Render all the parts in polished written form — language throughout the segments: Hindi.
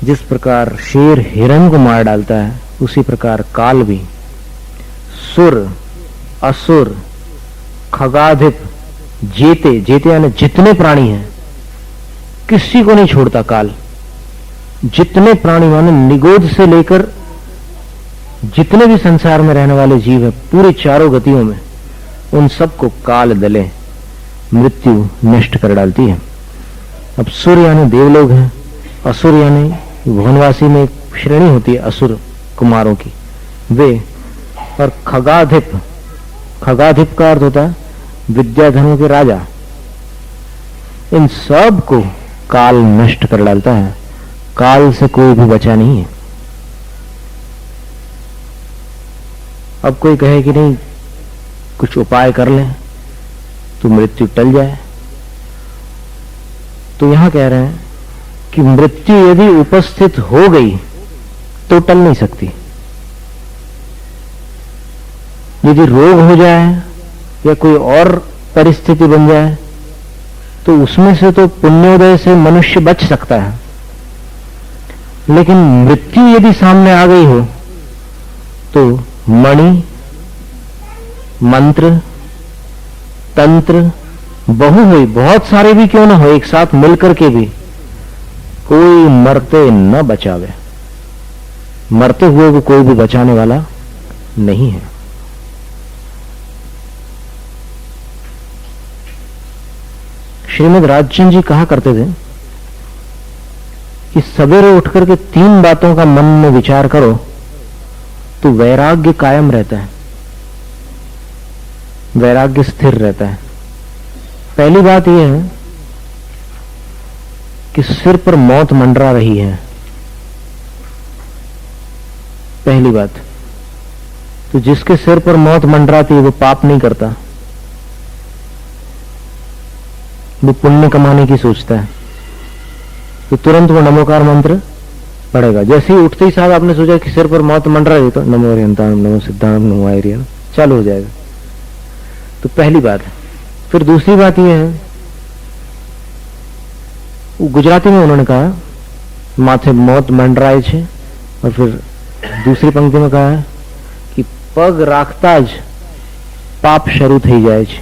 जिस प्रकार शेर हिरण को मार डालता है, उसी प्रकार काल भी सुर, असुर, खगाधिप, जेते, जेते यानी जितने प्राणी हैं, किसी को नहीं छोड़ता काल। जितने प्राणी माने निगोद से लेकर जितने भी संसार में रहने वाले जीव है, पूरी चारों गतियों में, उन सबको काल दले मृत्यु नष्ट कर डालती है। अब सुर यानी देवलोग हैं, असुर यानी भुवनवासी में एक श्रेणी होती है असुर कुमारों की, वे, और खगाधिप, खगाधिप का अर्थ होता है विद्याधनों के राजा। इन सब को काल नष्ट कर डालता है। काल से कोई भी बचा नहीं है। अब कोई कहे कि नहीं कुछ उपाय कर लें तो मृत्यु टल जाए, तो यहां कह रहे हैं कि मृत्यु यदि उपस्थित हो गई तो टल नहीं सकती। यदि रोग हो जाए या कोई और परिस्थिति बन जाए तो उसमें से तो पुण्योदय से मनुष्य बच सकता है, लेकिन मृत्यु यदि सामने आ गई हो तो मणि, मंत्र, तंत्र, बहु हुई, बहुत सारे भी क्यों ना हो, एक साथ मिलकर के भी कोई मरते न बचावे। मरते हुए को कोई भी बचाने वाला नहीं है। श्रीमद् राजचंद्र जी कहा करते थे कि सवेरे उठकर के 3 बातों का मन में विचार करो तो वैराग्य कायम रहता है, वैराग्य स्थिर रहता है। पहली बात यह है कि सिर पर मौत मंडरा रही है, पहली बात। तो जिसके सिर पर मौत मंडराती है वो पाप नहीं करता, वो पुण्य कमाने की सोचता है, तो तुरंत वो नमोकार मंत्र पढ़ेगा। जैसे ही उठते ही साथ आपने सोचा कि सिर पर मौत मंडरा रही, तो नमो हरियंताम, नमो सिद्धांत, नमो आर्यन चालू हो जाएगा। तो पहली बात है। फिर दूसरी बात यह है, गुजराती में उन्होंने कहा माथे मौत मंडराए छे, और फिर दूसरी पंक्ति में कहा है कि पग राखता ज पाप शुरू थई जाए छे।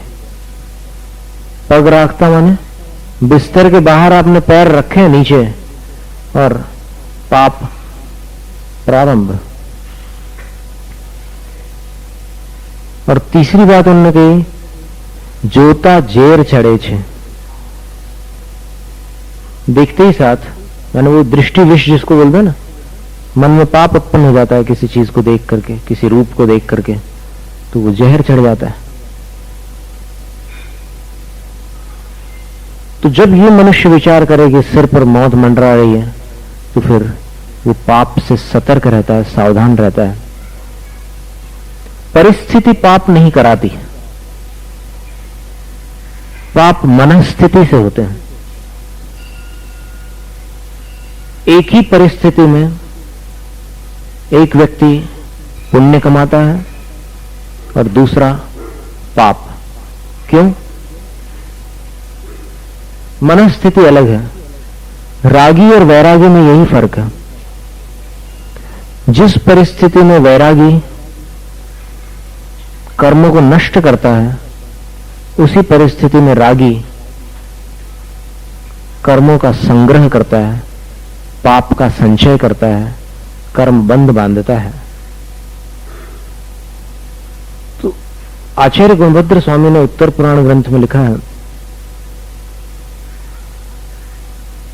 पग राखता माने बिस्तर के बाहर आपने पैर रखे नीचे और पाप प्रारंभ। और तीसरी बात उन्होंने कही जोता जेर चढ़े छे। देखते ही साथ, यानी वो दृष्टि विष जिसको बोलते हैं ना, मन में पाप उत्पन्न हो जाता है किसी चीज को देख करके, किसी रूप को देख करके, तो वो जहर चढ़ जाता है। तो जब ये मनुष्य विचार करे कि सिर पर मौत मंडरा रही है, तो फिर वो पाप से सतर्क रहता है, सावधान रहता है। परिस्थिति पाप नहीं कराती, पाप मनस्थिति से होते हैं। एक ही परिस्थिति में एक व्यक्ति पुण्य कमाता है और दूसरा पाप। क्यों? मनस्थिति अलग है। रागी और वैरागी में यही फर्क है। जिस परिस्थिति में वैरागी कर्मों को नष्ट करता है, उसी परिस्थिति में रागी कर्मों का संग्रह करता है, पाप का संचय करता है, कर्म बंध बांधता है। तो आचार्य गुणभद्र स्वामी ने उत्तर पुराण ग्रंथ में लिखा है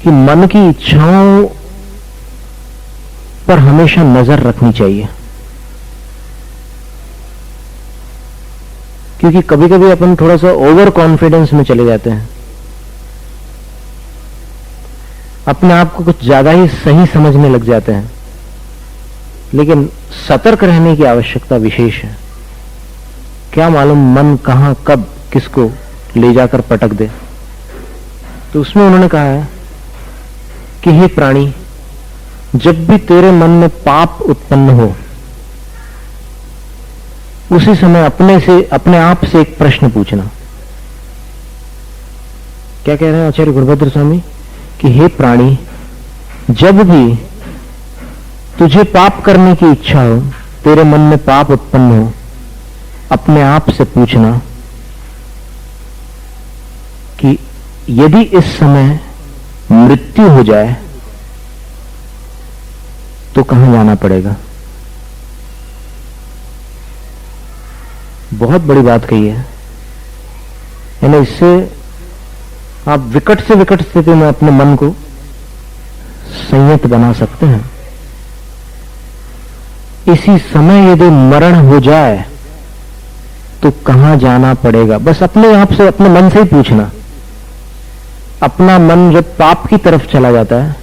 कि मन की इच्छाओं पर हमेशा नजर रखनी चाहिए, क्योंकि कभी कभी अपन थोड़ा सा ओवर कॉन्फिडेंस में चले जाते हैं, अपने आप को कुछ ज्यादा ही सही समझने लग जाते हैं। लेकिन सतर्क रहने की आवश्यकता विशेष है। क्या मालूम मन कहां कब किसको ले जाकर पटक दे। तो उसमें उन्होंने कहा है कि हे प्राणी, जब भी तेरे मन में पाप उत्पन्न हो, उसी समय अपने आप से एक प्रश्न पूछना। क्या कह रहे हैं आचार्य गुणभद्र स्वामी? कि हे प्राणी, जब भी तुझे पाप करने की इच्छा हो, तेरे मन में पाप उत्पन्न हो, अपने आप से पूछना कि यदि इस समय मृत्यु हो जाए तो कहां जाना पड़ेगा। बहुत बड़ी बात कही है। यानी इससे आप विकट से विकट स्थिति में अपने मन को संयत बना सकते हैं। इसी समय यदि मरण हो जाए तो कहां जाना पड़ेगा, बस अपने आप से, अपने मन से ही पूछना। अपना मन जब पाप की तरफ चला जाता है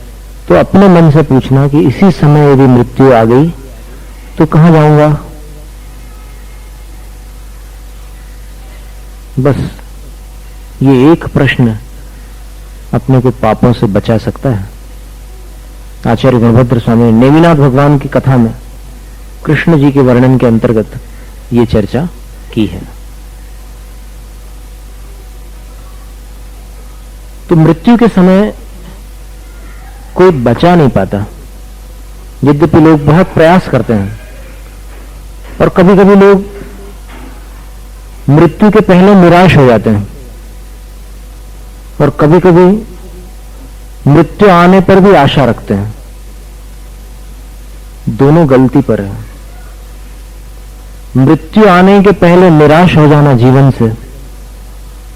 तो अपने मन से पूछना कि इसी समय यदि मृत्यु आ गई तो कहां जाऊंगा। बस ये एक प्रश्न अपने को पापों से बचा सकता है। आचार्य गुणभद्र स्वामी नेमिनाथ भगवान की कथा में कृष्ण जी के वर्णन के अंतर्गत ये चर्चा की है। तो मृत्यु के समय कोई बचा नहीं पाता, यद्यपि लोग बहुत प्रयास करते हैं। और कभी कभी लोग मृत्यु के पहले निराश हो जाते हैं, और कभी कभी मृत्यु आने पर भी आशा रखते हैं। दोनों गलती पर है। मृत्यु आने के पहले निराश हो जाना जीवन से,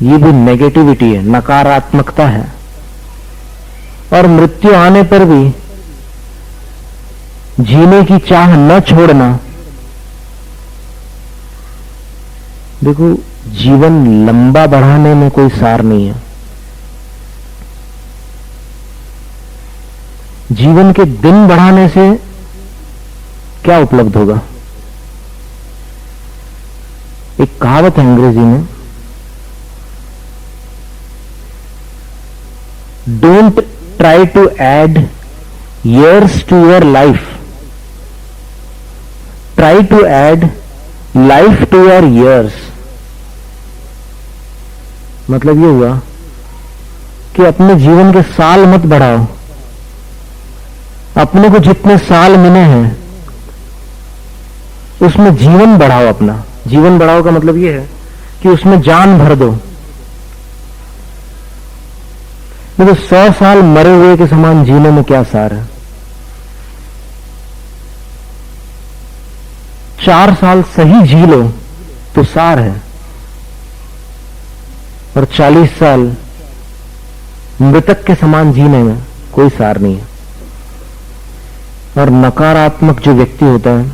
ये भी नेगेटिविटी है, नकारात्मकता है। और मृत्यु आने पर भी जीने की चाह न छोड़ना, देखो जीवन लंबा बढ़ाने में कोई सार नहीं है। जीवन के दिन बढ़ाने से क्या उपलब्ध होगा। एक कहावत है अंग्रेजी में, don't try to add years to your life, try to add life to your years। मतलब ये हुआ कि अपने जीवन के साल मत बढ़ाओ, अपने को जितने साल मिले हैं उसमें जीवन बढ़ाओ। अपना जीवन बढ़ाओ का मतलब ये है कि उसमें जान भर दो। तो 100 साल मरे हुए के समान जीने में क्या सार है। 4 साल सही जी लो तो सार है, और 40 साल मृतक के समान जीने में कोई सार नहीं है। और नकारात्मक जो व्यक्ति होता है,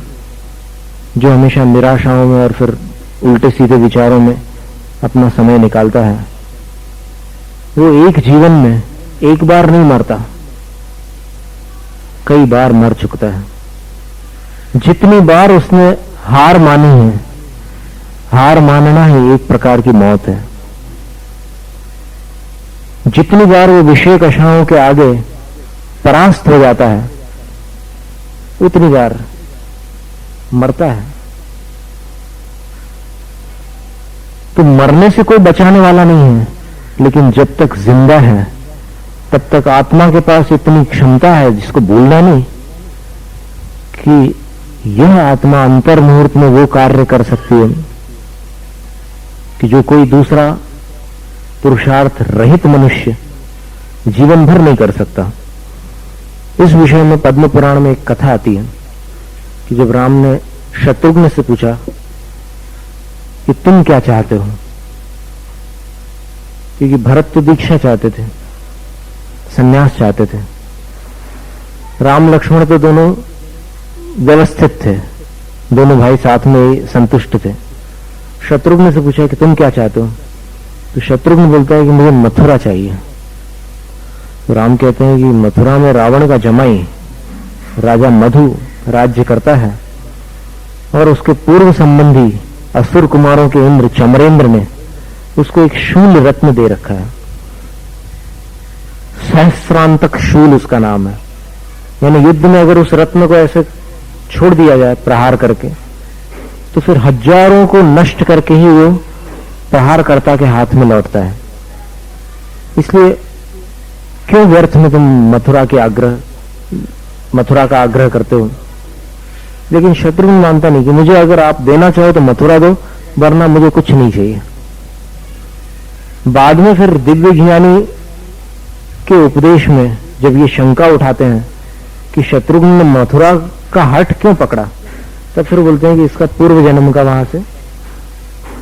जो हमेशा निराशाओं में और फिर उल्टे सीधे विचारों में अपना समय निकालता है, वो एक जीवन में एक बार नहीं मरता, कई बार मर चुकता है। जितनी बार उसने हार मानी है, हार मानना ही एक प्रकार की मौत है। जितनी बार वो विषय आशाओं के आगे परास्त हो जाता है, उतनी बार मरता है। तो मरने से कोई बचाने वाला नहीं है, लेकिन जब तक जिंदा है तब तक आत्मा के पास इतनी क्षमता है, जिसको भूलना नहीं, कि यह आत्मा अंतर मुहूर्त में वो कार्य कर सकती है कि जो कोई दूसरा पुरुषार्थ रहित मनुष्य जीवन भर नहीं कर सकता। इस विषय में पद्म पुराण में एक कथा आती है कि जब राम ने शत्रुघ्न से पूछा कि तुम क्या चाहते हो, क्योंकि भरत तो दीक्षा चाहते थे, संन्यास चाहते थे। राम लक्ष्मण तो दोनों व्यवस्थित थे, दोनों भाई साथ में संतुष्ट थे। शत्रुघ्न से पूछा कि तुम क्या चाहते हो, तो शत्रुघ्न बोलता है कि मुझे मथुरा चाहिए। तो राम कहते हैं कि मथुरा में रावण का जमाई राजा मधु राज्य करता है, और उसके पूर्व संबंधी असुर कुमारों के इंद्र चमरेंद्र ने उसको एक शूल रत्न दे रखा है। सहस्रांतक शूल उसका नाम है। यानी युद्ध में अगर उस रत्न को ऐसे छोड़ दिया जाए प्रहार करके, तो फिर हजारों को नष्ट करके ही वो प्रहारकर्ता के हाथ में लौटता है। इसलिए क्यों व्यर्थ में तुम मथुरा के आग्रह मथुरा का आग्रह करते हो। लेकिन शत्रुघ्न मानता नहीं कि मुझे अगर आप देना चाहो तो मथुरा दो, वरना मुझे कुछ नहीं चाहिए। बाद में फिर दिव्य ज्ञानी के उपदेश में जब ये शंका उठाते हैं कि शत्रुघ्न ने मथुरा का हठ क्यों पकड़ा, तब फिर बोलते हैं कि इसका पूर्व जन्म का वहां से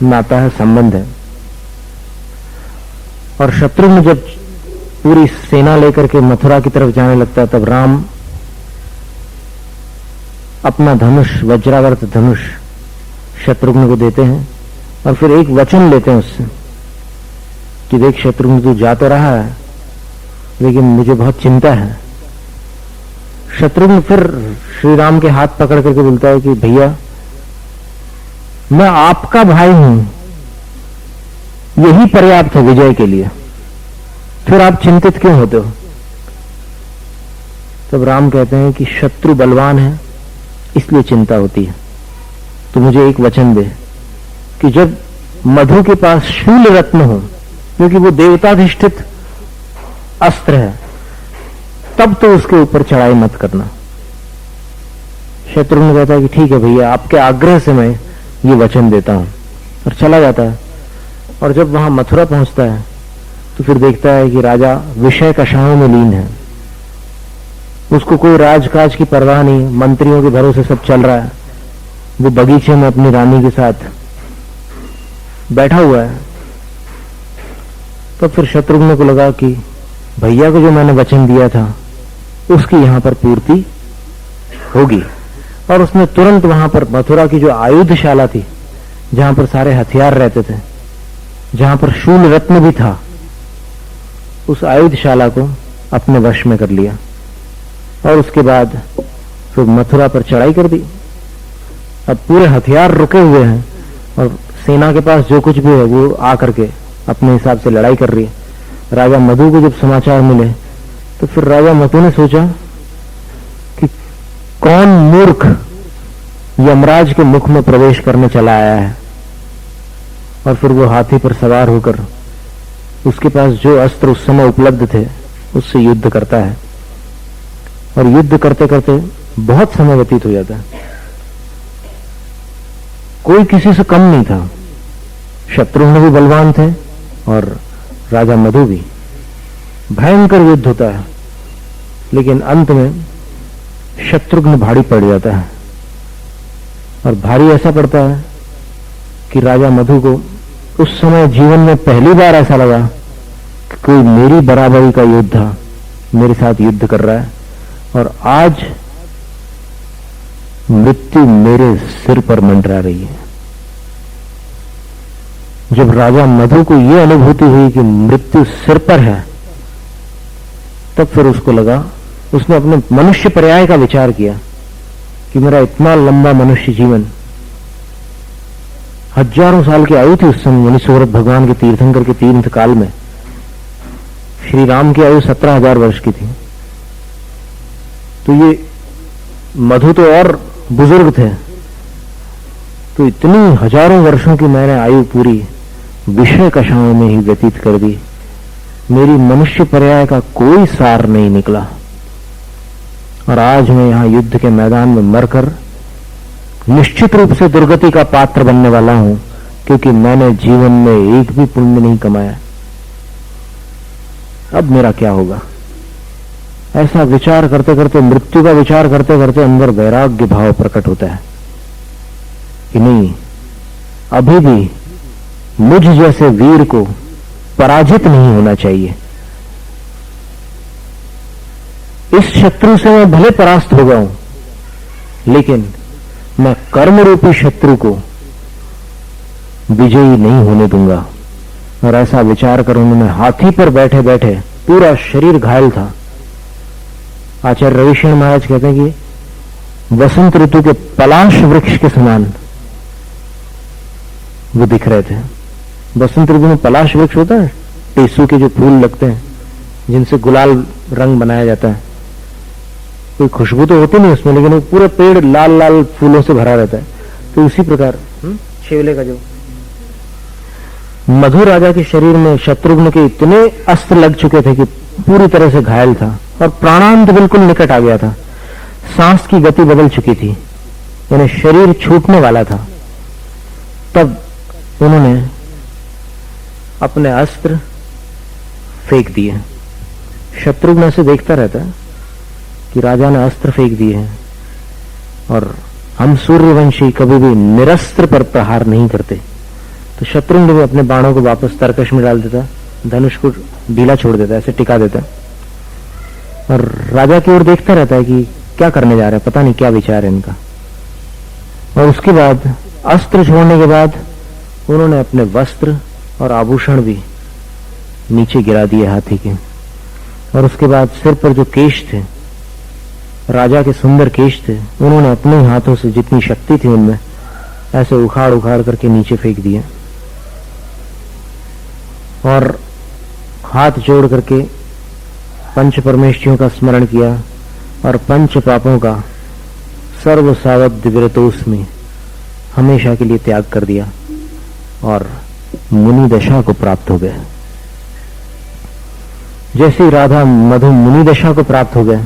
नाता है, संबंध है। और शत्रुघ्न जब पूरी सेना लेकर के मथुरा की तरफ जाने लगता है, तब राम अपना धनुष, वज्रावर्त धनुष शत्रुघ्न को देते हैं और फिर एक वचन लेते हैं उससे कि देख शत्रुघ्न, तू जा तो रहा है लेकिन मुझे बहुत चिंता है। शत्रुघ्न फिर श्री राम के हाथ पकड़ करके बोलता है कि भैया, मैं आपका भाई हूं, यही पर्याप्त है विजय के लिए, फिर आप चिंतित क्यों होते हो। तब राम कहते हैं कि शत्रु बलवान है इसलिए चिंता होती है। तो मुझे एक वचन दे कि जब मधु के पास शूल रत्न हो, क्योंकि वो देवताधिष्ठित अस्त्र है, तब तो उसके ऊपर चढ़ाई मत करना। शत्रुघ्न कहता है कि ठीक है भैया, आपके आग्रह से मैं ये वचन देता हूं, और चला जाता है। और जब वहां मथुरा पहुंचता है तो फिर देखता है कि राजा विषय कषायों में लीन है, उसको कोई राजकाज की परवाह नहीं, मंत्रियों के भरोसे सब चल रहा है। वो बगीचे में अपनी रानी के साथ बैठा हुआ है। तो फिर शत्रुघ्न को लगा कि भैया को जो मैंने वचन दिया था उसकी यहां पर पूर्ति होगी, और उसने तुरंत वहां पर मथुरा की जो आयुधशाला थी, जहां पर सारे हथियार रहते थे, जहां पर शूल रत्न भी था, उस आयुधशाला को अपने वश में कर लिया और उसके बाद फिर मथुरा पर चढ़ाई कर दी। अब पूरे हथियार रुके हुए हैं और सेना के पास जो कुछ भी है वो आकर के अपने हिसाब से लड़ाई कर रही है। राजा मधु को जब समाचार मिले तो फिर राजा मधु ने सोचा कि कौन मूर्ख यमराज के मुख में प्रवेश करने चला आया है, और फिर वो हाथी पर सवार होकर उसके पास जो अस्त्र उस समय उपलब्ध थे उससे युद्ध करता है। और युद्ध करते करते बहुत समय व्यतीत हो जाता है, कोई किसी से कम नहीं था। शत्रुघ्न भी बलवान थे और राजा मधु भी। भयंकर युद्ध होता है, लेकिन अंत में शत्रुघ्न भारी पड़ जाता है, और भारी ऐसा पड़ता है कि राजा मधु को उस समय जीवन में पहली बार ऐसा लगा कि कोई मेरी बराबरी का योद्धा मेरे साथ युद्ध कर रहा है, और आज मृत्यु मेरे सिर पर मंडरा रही है। जब राजा मधु को यह अनुभूति हुई कि मृत्यु सिर पर है, तब फिर उसको लगा, उसने अपने मनुष्य पर्याय का विचार किया कि मेरा इतना लंबा मनुष्य जीवन, हजारों साल की आयु थी उस समय मुनीश्वरत भगवान के तीर्थंकर के तीर्थ काल में। श्री राम की आयु 17,000 वर्ष की थी, तो ये मधु तो और बुजुर्ग थे। तो इतनी हजारों वर्षों की मैंने आयु पूरी विषय कषायों में ही व्यतीत कर दी, मेरी मनुष्य पर्याय का कोई सार नहीं निकला, और आज मैं यहां युद्ध के मैदान में मरकर निश्चित रूप से दुर्गति का पात्र बनने वाला हूं, क्योंकि मैंने जीवन में एक भी पुण्य नहीं कमाया। अब मेरा क्या होगा। ऐसा विचार करते करते, मृत्यु का विचार करते करते अंदर वैराग्य भाव प्रकट होता है कि नहीं, अभी भी मुझ जैसे वीर को पराजित नहीं होना चाहिए। इस शत्रु से मैं भले परास्त हो गया हूं, लेकिन मैं कर्म रूपी शत्रु को विजयी नहीं होने दूंगा। और ऐसा विचार कर उन्होंने हाथी पर बैठे बैठे, पूरा शरीर घायल था, आचार्य रविशंकर महाराज कहते हैं कि वसंत ऋतु के पलाश वृक्ष के समान वो दिख रहे थे। बसंत ऋतु में पलाश वृक्ष होता है, टेसू के जो फूल लगते हैं जिनसे गुलाल रंग बनाया जाता है, कोई खुशबू तो होती नहीं उसमें, लेकिन वो पूरा पेड़ लाल लाल फूलों से भरा रहता है। तो उसी प्रकार शेवले का जो मधु राजा के शरीर में शत्रुघ्न के इतने अस्त्र लग चुके थे कि पूरी तरह से घायल था, और प्राणांत बिल्कुल निकट आ गया था। सांस की गति बदल चुकी थी, यानी शरीर छूटने वाला था। तब उन्होंने अपने अस्त्र फेंक दिए। शत्रुघ्न ऐसे देखता रहता है कि राजा ने अस्त्र फेंक दिए हैं, और हम सूर्यवंशी कभी भी निरस्त्र पर प्रहार नहीं करते। तो शत्रुघ्न भी अपने बाणों को वापस तरकश में डाल देता, धनुष को ढीला छोड़ देता, ऐसे टिका देता, और राजा की ओर देखता रहता है कि क्या करने जा रहे हैं, पता नहीं क्या विचार है इनका। और उसके बाद अस्त्र छोड़ने के बाद उन्होंने अपने वस्त्र और आभूषण भी नीचे गिरा दिए हाथी के, और उसके बाद सिर पर जो केश थे, राजा के सुंदर केश थे, उन्होंने अपने हाथों से जितनी शक्ति थी उनमें ऐसे उखाड़ उखाड़ करके नीचे फेंक दिए, और हाथ जोड़ करके पंच परमेष्ठियों का स्मरण किया और पंच पापों का सर्व सावध विरतोस्मि हमेशा के लिए त्याग कर दिया और मुनि दशा को प्राप्त हो गए। जैसे ही राधा मधु मुनि दशा को प्राप्त हो गए,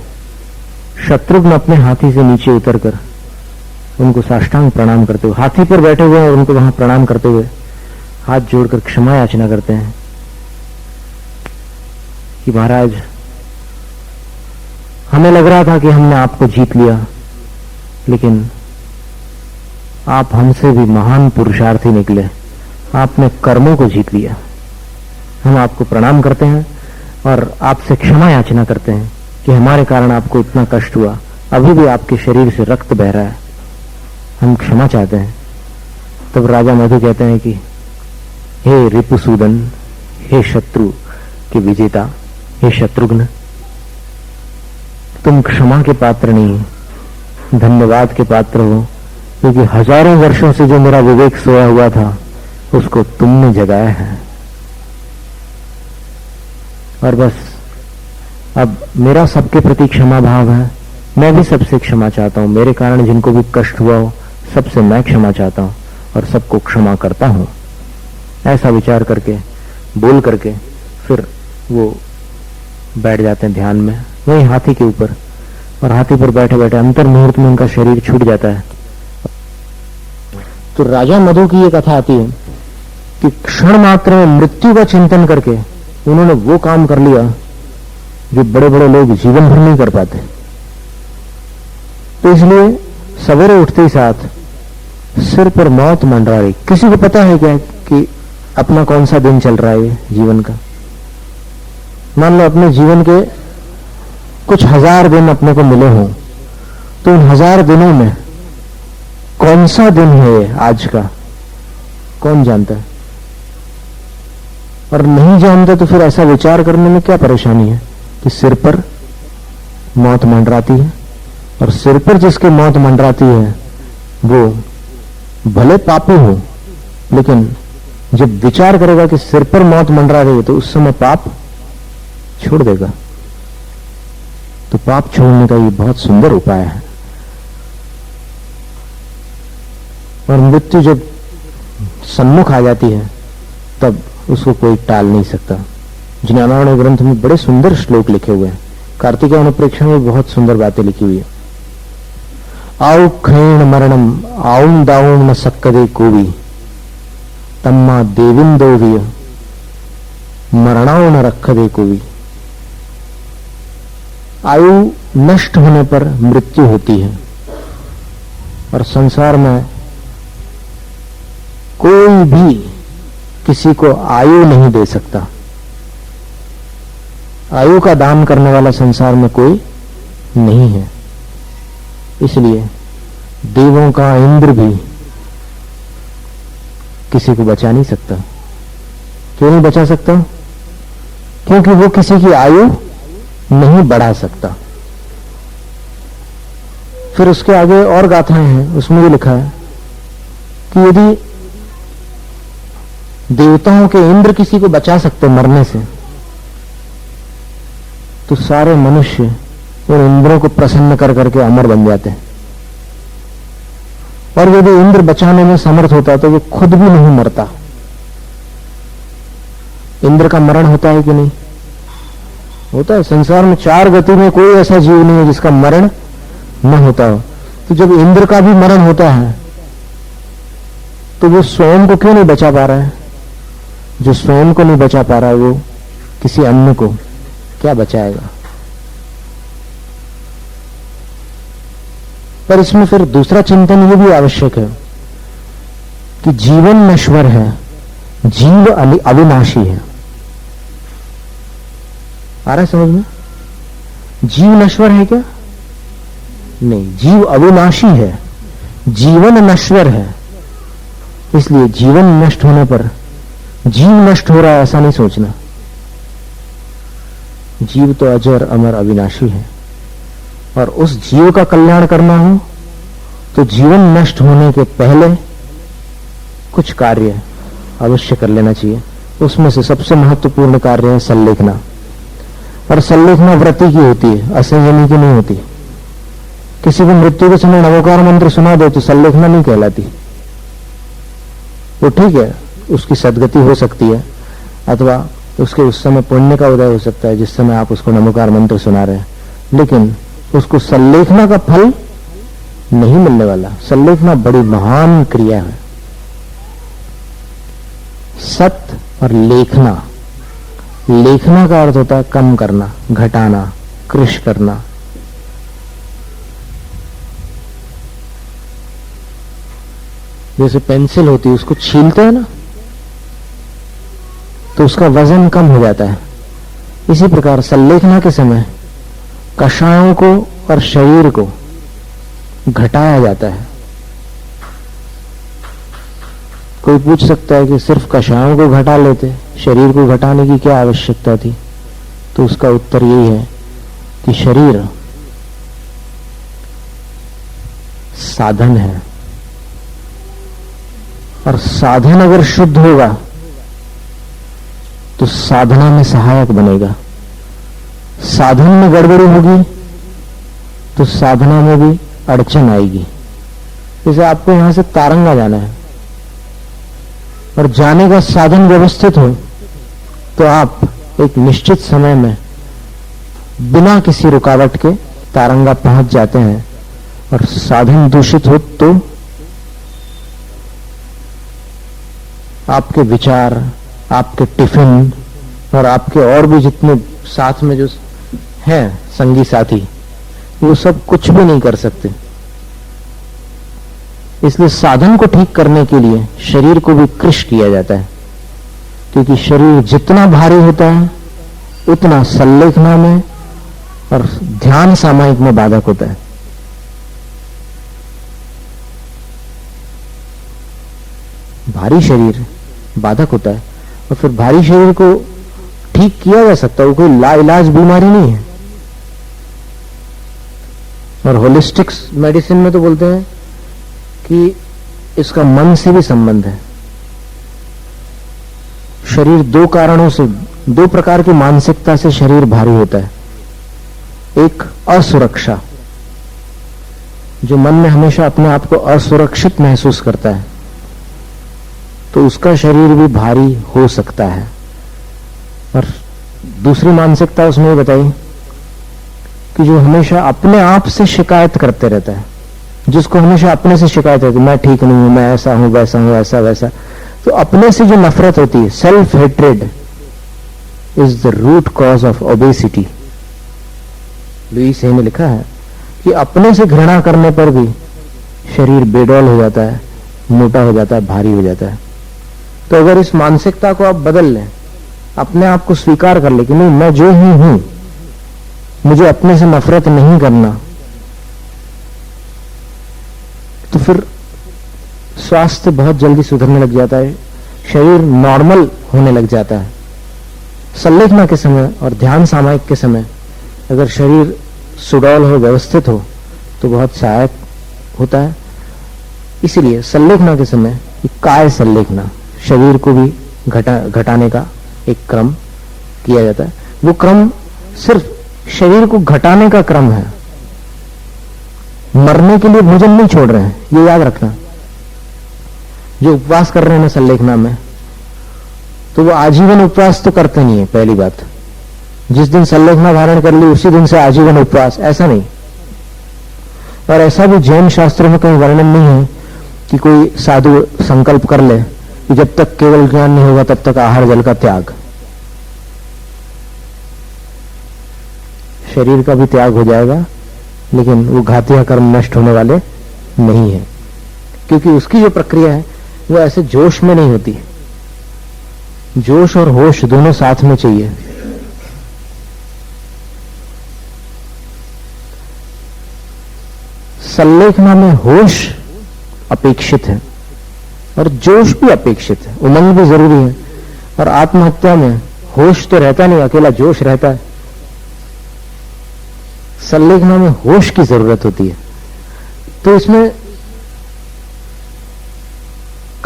शत्रुघ्न अपने हाथी से नीचे उतरकर उनको साष्टांग प्रणाम करते हुए, हाथी पर बैठे हुए और उनको वहां प्रणाम करते हुए हाथ जोड़कर क्षमा याचना करते हैं कि महाराज, हमें लग रहा था कि हमने आपको जीत लिया, लेकिन आप हमसे भी महान पुरुषार्थी निकले, आपने कर्मों को जीत लिया। हम आपको प्रणाम करते हैं और आपसे क्षमा याचना करते हैं कि हमारे कारण आपको इतना कष्ट हुआ, अभी भी आपके शरीर से रक्त बह रहा है, हम क्षमा चाहते हैं। तब राजा मधु कहते हैं कि हे रिपुसूदन, हे शत्रु के विजेता, हे शत्रुघ्न, तुम क्षमा के पात्र नहीं, धन्यवाद के पात्र हो, क्योंकि हजारों वर्षों से जो मेरा विवेक सोया हुआ था उसको तुमने जगाया है। और बस अब मेरा सबके प्रति क्षमा भाव है, मैं भी सबसे क्षमा चाहता हूं, मेरे कारण जिनको भी कष्ट हुआ हो सबसे मैं क्षमा चाहता हूं और सबको क्षमा करता हूं। ऐसा विचार करके, बोल करके फिर वो बैठ जाते हैं ध्यान में, वही हाथी के ऊपर, और हाथी पर बैठे बैठे अंतर मुहूर्त में उनका शरीर छूट जाता है। तो राजा मधु की ये कथा आती है कि क्षण मात्र में मृत्यु का चिंतन करके उन्होंने वो काम कर लिया जो बड़े बड़े लोग जीवन भर नहीं कर पाते। तो इसलिए सवेरे उठते ही साथ सिर पर मौत मंडरा रही। किसी को पता है क्या कि अपना कौन सा दिन चल रहा है जीवन का? मान लो अपने जीवन के कुछ हजार दिन अपने को मिले हों, तो उन 1000 दिनों में कौन सा दिन है आज का, कौन जानता है? और नहीं जानते तो फिर ऐसा विचार करने में क्या परेशानी है कि सिर पर मौत मंडराती है, और सिर पर जिसके मौत मंडराती है वो भले पापी हो, लेकिन जब विचार करेगा कि सिर पर मौत मंडरा रही है तो उस समय पाप छोड़ देगा। तो पाप छोड़ने का ये बहुत सुंदर उपाय है। और मृत्यु जब सम्मुख आ जाती है तब उसको कोई टाल नहीं सकता। ज्ञानावर्ण ग्रंथ में बड़े सुंदर श्लोक लिखे हुए हैं। कार्तिकेय अनुप्रेक्षण में बहुत सुंदर बातें लिखी हुई है। आउ क्षण मरणम आउम दाउम न सक्कदे कोवी तम्मा देविंदोविय मरणाओ न रखदे कोवी। आयु नष्ट होने पर मृत्यु होती है, और संसार में कोई भी किसी को आयु नहीं दे सकता। आयु का दान करने वाला संसार में कोई नहीं है। इसलिए देवों का इंद्र भी किसी को बचा नहीं सकता। क्यों नहीं बचा सकता? क्योंकि वो किसी की आयु नहीं बढ़ा सकता। फिर उसके आगे और गाथाएं हैं, उसमें भी लिखा है कि यदि देवताओं के इंद्र किसी को बचा सकते मरने से, तो सारे मनुष्य उन इंद्रों को प्रसन्न कर करके अमर बन जाते हैं। और यदि इंद्र बचाने में समर्थ होता तो वो खुद भी नहीं मरता। इंद्र का मरण होता है कि नहीं? होता है। संसार में 4 गति में कोई ऐसा जीव नहीं है जिसका मरण न होता हो। तो जब इंद्र का भी मरण होता है तो वो स्वयं को क्यों नहीं बचा पा रहा है? जो स्वयं को नहीं बचा पा रहा है वो किसी अन्य को क्या बचाएगा? पर इसमें फिर दूसरा चिंतन ये भी आवश्यक है कि जीवन नश्वर है, जीव अविनाशी है। आ रहा है समझ में? जीव नश्वर है क्या? नहीं, जीव अविनाशी है, जीवन नश्वर है। इसलिए जीवन नष्ट होने पर जीव नष्ट हो रहा है ऐसा नहीं सोचना। जीव तो अजर अमर अविनाशी है, और उस जीव का कल्याण करना हो तो जीवन नष्ट होने के पहले कुछ कार्य अवश्य कर लेना चाहिए। उसमें से सबसे महत्वपूर्ण कार्य है संलेखना। और संलेखना व्रति की होती है, असंयमी की नहीं होती। किसी को मृत्यु के समय नमोकार मंत्र सुना दो तो संलेखना नहीं कहलाती। वो ठीक है, उसकी सदगति हो सकती है, अथवा उसके उस समय पुण्य का उदय हो सकता है जिस समय आप उसको नमोकार मंत्र सुना रहे हैं, लेकिन उसको संलेखना का फल नहीं मिलने वाला। संलेखना बड़ी महान क्रिया है। सत्य और लेखना, लेखना का अर्थ होता है कम करना, घटाना, कृश करना। जैसे पेंसिल होती है उसको छीलते हैं ना तो उसका वजन कम हो जाता है। इसी प्रकार संलेखना के समय कषायों को और शरीर को घटाया जाता है। कोई पूछ सकता है कि सिर्फ कषायों को घटा लेते, शरीर को घटाने की क्या आवश्यकता थी? तो उसका उत्तर यही है कि शरीर साधन है, और साधन अगर शुद्ध होगा तो साधना में सहायक बनेगा। साधन में गड़बड़ी होगी तो साधना में भी अड़चन आएगी। जैसे आपको यहां से तारंगा जाना है और जाने का साधन व्यवस्थित हो तो आप एक निश्चित समय में बिना किसी रुकावट के तारंगा पहुंच जाते हैं। और साधन दूषित हो तो आपके विचार, आपके टिफिन और आपके और भी जितने साथ में जो हैं संगी साथी, वो सब कुछ भी नहीं कर सकते। इसलिए साधन को ठीक करने के लिए शरीर को भी कृश किया जाता है, क्योंकि शरीर जितना भारी होता है उतना संलेखना में और ध्यान सामायिक में बाधक होता है। भारी शरीर बाधक होता है, और फिर भारी शरीर को ठीक किया जा सकता है, वो कोई लाइलाज बीमारी नहीं है। और होलिस्टिक मेडिसिन में तो बोलते हैं कि इसका मन से भी संबंध है। शरीर दो कारणों से, दो प्रकार की मानसिकता से शरीर भारी होता है। एक असुरक्षा, जो मन में हमेशा अपने आप को असुरक्षित महसूस करता है तो उसका शरीर भी भारी हो सकता है। और दूसरी मानसिकता उसने ये बताई कि जो हमेशा अपने आप से शिकायत करते रहता है, जिसको हमेशा अपने से शिकायत रहती है, मैं ठीक नहीं हूं, मैं ऐसा हूं, वैसा हूं, ऐसा वैसा, तो अपने से जो नफरत होती है, self hatred is the root cause of obesity. Louise Hay ने लिखा है कि अपने से घृणा करने पर भी शरीर बेडौल हो जाता है, मोटा हो जाता है, भारी हो जाता है। तो अगर इस मानसिकता को आप बदल लें, अपने आप को स्वीकार कर ले कि नहीं, मैं जो ही हूं, मुझे अपने से नफरत नहीं करना, तो फिर स्वास्थ्य बहुत जल्दी सुधरने लग जाता है, शरीर नॉर्मल होने लग जाता है। संलेखना के समय और ध्यान सामायिक के समय अगर शरीर सुडौल हो, व्यवस्थित हो, तो बहुत सहायक होता है। इसीलिए संलेखना के समय काय संलेखना, शरीर को भी घटाने का एक क्रम किया जाता है। वो क्रम सिर्फ शरीर को घटाने का क्रम है, मरने के लिए भोजन नहीं छोड़ रहे हैं, ये याद रखना। जो उपवास कर रहे हैं संलेखना में, तो वो आजीवन उपवास तो करते नहीं है, पहली बात। जिस दिन संलेखना धारण कर ली उसी दिन से आजीवन उपवास, ऐसा नहीं। और ऐसा भी जैन शास्त्रों में कहीं वर्णन नहीं है कि कोई साधु संकल्प कर ले कि जब तक केवल ज्ञान नहीं होगा तब तक आहार जल का त्याग। शरीर का भी त्याग हो जाएगा, लेकिन वो घातिया कर्म नष्ट होने वाले नहीं है, क्योंकि उसकी जो प्रक्रिया है वो ऐसे जोश में नहीं होती। जोश और होश दोनों साथ में चाहिए। संलेखना में होश अपेक्षित है और जोश भी अपेक्षित है, उमंग भी जरूरी है। और आत्महत्या में होश तो रहता नहीं, अकेला जोश रहता है। संलेखना में होश की जरूरत होती है। तो इसमें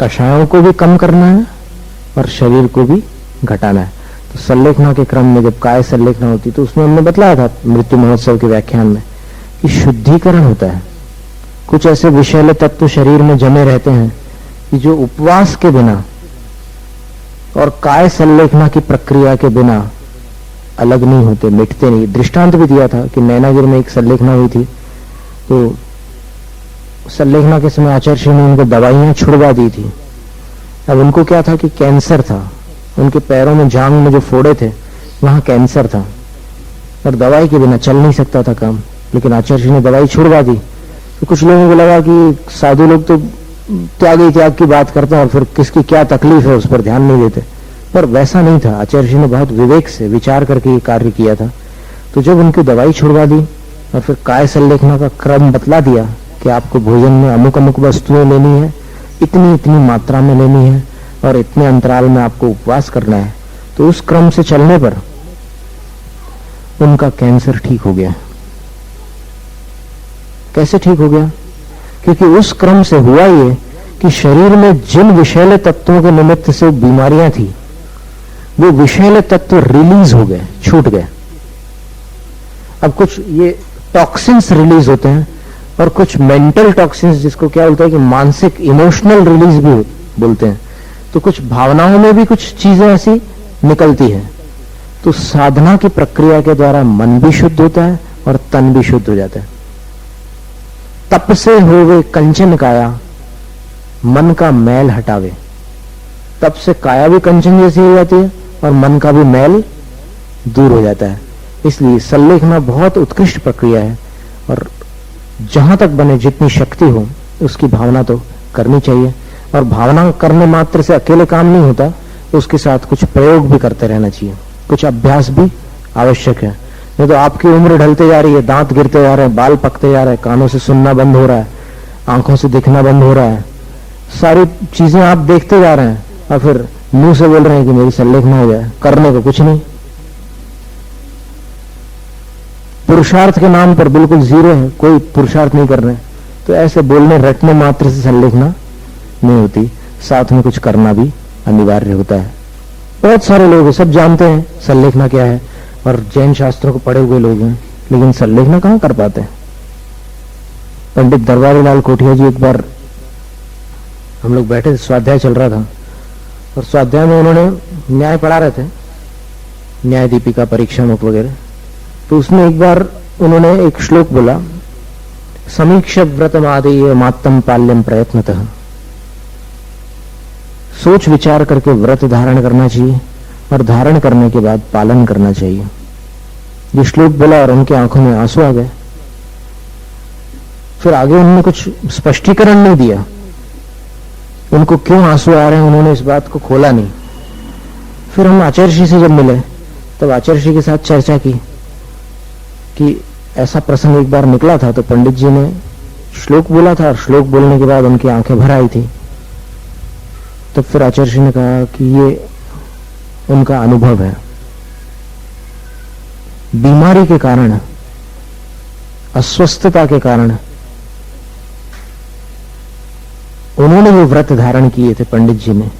कषायों को भी कम करना है और शरीर को भी घटाना है। तो संलेखना के क्रम में जब काय संलेखना होती तो उसमें हमने बतलाया था मृत्यु महोत्सव के व्याख्यान में कि शुद्धिकरण होता है। कुछ ऐसे विषैले तत्व शरीर में जमे रहते हैं कि जो उपवास के बिना और काय संलेखना की प्रक्रिया के बिना अलग नहीं होते, मिटते नहीं। दृष्टांत भी दिया था कि नैनागिर में एक संलेखना हुई थी, तो संलेखना के समय आचार्य श्री ने उनको दवाइयां छुड़वा दी थी। अब उनको क्या था कि कैंसर था, उनके पैरों में जांग में जो फोड़े थे वहां कैंसर था और दवाई के बिना चल नहीं सकता था काम। लेकिन आचार्य श्री ने दवाई छुड़वा दी। तो कुछ लोगों को लगा कि साधु लोग तो त्याग ही त्याग की बात करते हैं और फिर किसकी क्या तकलीफ है उस पर ध्यान नहीं देते, पर वैसा नहीं था। आचार्य जी ने बहुत विवेक से विचार करके ये कार्य किया था। तो जब उनकी दवाई छुड़वा दी और फिर काय संलेखना का क्रम बतला दिया कि आपको भोजन में अमुक अमुक वस्तुएं लेनी है, इतनी इतनी मात्रा में लेनी है और इतने अंतराल में आपको उपवास करना है, तो उस क्रम से चलने पर उनका कैंसर ठीक हो गया। कैसे ठीक हो गया? क्योंकि उस क्रम से हुआ ये कि शरीर में जिन विषैले तत्वों के निमित्त से बीमारियां थी वो विषैले तत्व रिलीज हो गए, छूट गए। अब कुछ ये टॉक्सिन्स रिलीज होते हैं और कुछ मेंटल टॉक्सिन्स, जिसको क्या बोलते हैं कि मानसिक इमोशनल रिलीज भी बोलते हैं। तो कुछ भावनाओं में भी कुछ चीजें ऐसी निकलती है। तो साधना की प्रक्रिया के द्वारा मन भी शुद्ध होता है और तन भी शुद्ध हो जाता है। तप से होवे कंचन काया, मन का मैल हटावे। तप से काया भी कंचन जैसी हो जाती है और मन का भी मैल दूर हो जाता है। इसलिए संलेखना बहुत उत्कृष्ट प्रक्रिया है और जहां तक बने जितनी शक्ति हो उसकी भावना तो करनी चाहिए। और भावना करने मात्र से अकेले काम नहीं होता, उसके साथ कुछ प्रयोग भी करते रहना चाहिए, कुछ अभ्यास भी आवश्यक है। नहीं तो आपकी उम्र ढलते जा रही है, दांत गिरते जा रहे हैं, बाल पकते जा रहे हैं, कानों से सुनना बंद हो रहा है, आंखों से दिखना बंद हो रहा है, सारी चीजें आप देखते जा रहे हैं और फिर मुंह से बोल रहे हैं कि मेरी संलेखना हो जाए, करने को कुछ नहीं। पुरुषार्थ के नाम पर बिल्कुल जीरो है, कोई पुरुषार्थ नहीं कर रहे। तो ऐसे बोलने रटने मात्र से संलेखना नहीं होती, साथ में कुछ करना भी अनिवार्य होता है। बहुत सारे लोग सब जानते हैं संलेखना क्या है और जैन शास्त्रों को पढ़े हुए लोग हैं, लेकिन संलेखना कहां कर पाते हैं। पंडित दरबारी लाल कोठिया जी, एक बार हम लोग बैठे, स्वाध्याय चल रहा था और स्वाध्याय में उन्होंने न्याय पढ़ा रहे थे, न्याय दीपिका परीक्षा नोट वगैरह। तो उसमें एक बार उन्होंने एक श्लोक बोला, समीक्ष व्रतमादेय मात्तम पाल्यम प्रयत्नतः। सोच विचार करके व्रत धारण करना चाहिए और धारण करने के बाद पालन करना चाहिए। ये श्लोक बोला और उनकी आंखों में आंसू आ गए। फिर आगे उन्होंने कुछ स्पष्टीकरण नहीं दिया, उनको क्यों आंसू आ रहे हैं उन्होंने इस बात को खोला नहीं। फिर हम आचार्य जी से जब मिले तब आचार्य जी के साथ चर्चा की कि ऐसा प्रसंग एक बार निकला था, तो पंडित जी ने श्लोक बोला था और श्लोक बोलने के बाद उनकी आंखें भर आई थी। तब फिर आचार्य जी ने कहा कि ये उनका अनुभव है, बीमारी के कारण, अस्वस्थता के कारण उन्होंने जो व्रत धारण किए थे पंडित जी ने,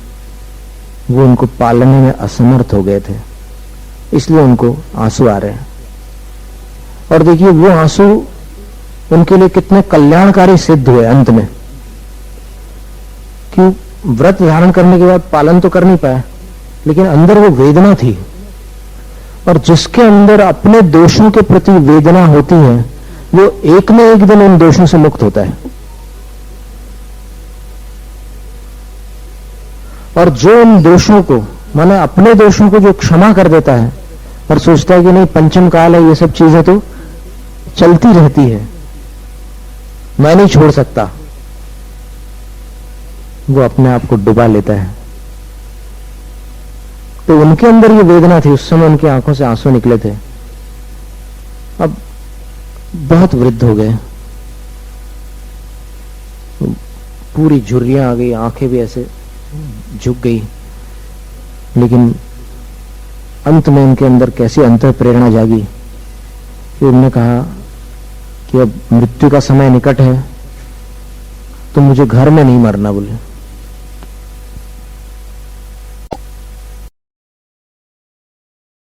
वो उनको पालने में असमर्थ हो गए थे, इसलिए उनको आंसू आ रहे हैं। और देखिए वो आंसू उनके लिए कितने कल्याणकारी सिद्ध हुए अंत में, कि व्रत धारण करने के बाद पालन तो कर नहीं पाया, लेकिन अंदर वो वेदना थी और जिसके अंदर अपने दोषों के प्रति वेदना होती है वो एक न एक दिन उन दोषों से मुक्त होता है। और जो उन दोषों को, माने अपने दोषों को जो क्षमा कर देता है और सोचता है कि नहीं पंचम काल है, ये सब चीजें तो चलती रहती है, मैं नहीं छोड़ सकता, वो अपने आप को डुबा लेता है। तो उनके अंदर ये वेदना थी, उस समय उनकी आंखों से आंसू निकले थे। अब बहुत वृद्ध हो गए, पूरी झुर्रियां आ गई, आंखें भी ऐसे झुक गई, लेकिन अंत में इनके अंदर कैसी अंतर प्रेरणा जागी कि उन्होंने कहा कि अब मृत्यु का समय निकट है तो मुझे घर में नहीं मरना बोले,